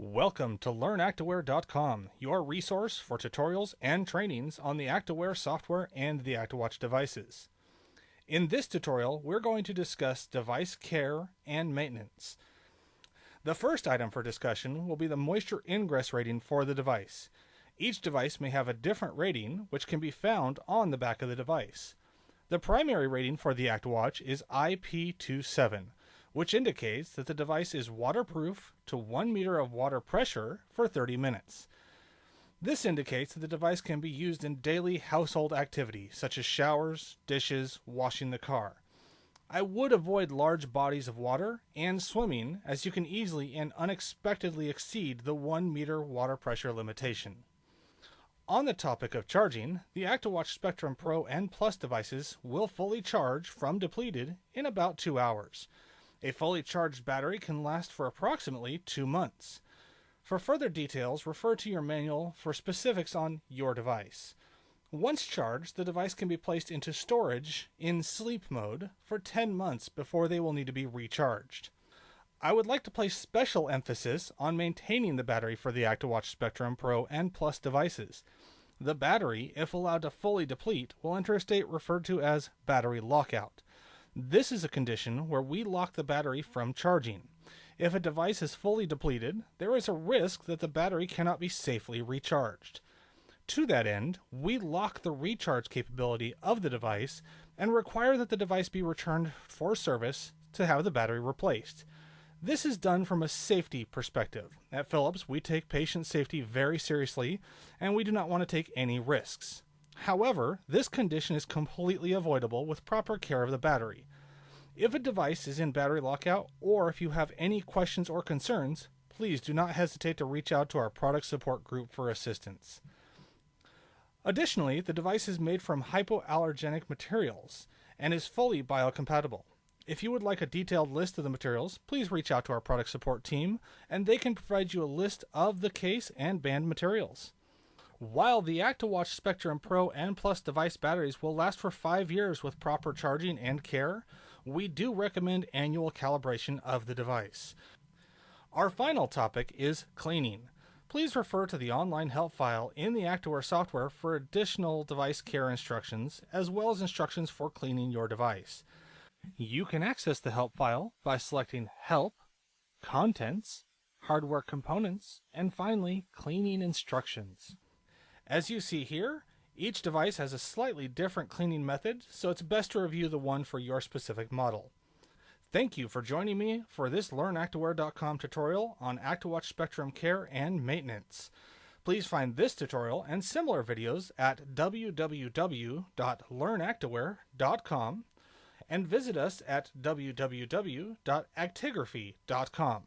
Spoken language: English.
Welcome to LearnActiware.com, your resource for tutorials and trainings on the Actiware software and the ActiWatch devices. In this tutorial, we're going to discuss device care and maintenance. The first item for discussion will be the moisture ingress rating for the device. Each device may have a different rating, which can be found on the back of the device. The primary rating for the ActiWatch is IP27, which indicates that the device is waterproof to 1 meter of water pressure for 30 minutes. This indicates that the device can be used in daily household activities such as showers, dishes, washing the car. I would avoid large bodies of water and swimming, as you can easily and unexpectedly exceed the 1 meter water pressure limitation. On the topic of charging, the Actiwatch Spectrum Pro and Plus devices will fully charge from depleted in about 2 hours. A fully charged battery can last for approximately 2 months. For further details, refer to your manual for specifics on your device. Once charged, the device can be placed into storage in sleep mode for 10 months before they will need to be recharged. I would like to place special emphasis on maintaining the battery for the Actiwatch Spectrum Pro and Plus devices. The battery, if allowed to fully deplete, will enter a state referred to as battery lockout. This is a condition where we lock the battery from charging. If a device is fully depleted, there is a risk that the battery cannot be safely recharged. To that end, we lock the recharge capability of the device and require that the device be returned for service to have the battery replaced. This is done from a safety perspective. At Philips, we take patient safety very seriously, and we do not want to take any risks. However, this condition is completely avoidable with proper care of the battery. If a device is in battery lockout, or if you have any questions or concerns, please do not hesitate to reach out to our product support group for assistance. Additionally, the device is made from hypoallergenic materials and is fully biocompatible. If you would like a detailed list of the materials, please reach out to our product support team, and they can provide you a list of the case and band materials. While the Actiwatch Spectrum Pro and Plus device batteries will last for 5 years with proper charging and care, we do recommend annual calibration of the device. Our final topic is cleaning. Please refer to the online help file in the Actiware software for additional device care instructions, as well as instructions for cleaning your device. You can access the help file by selecting Help, Contents, Hardware Components, and finally, Cleaning Instructions. As you see here, each device has a slightly different cleaning method, so it's best to review the one for your specific model. Thank you for joining me for this LearnActiware.com tutorial on Actiwatch Spectrum Care and Maintenance. Please find this tutorial and similar videos at www.learnactiware.com and visit us at www.actigraphy.com.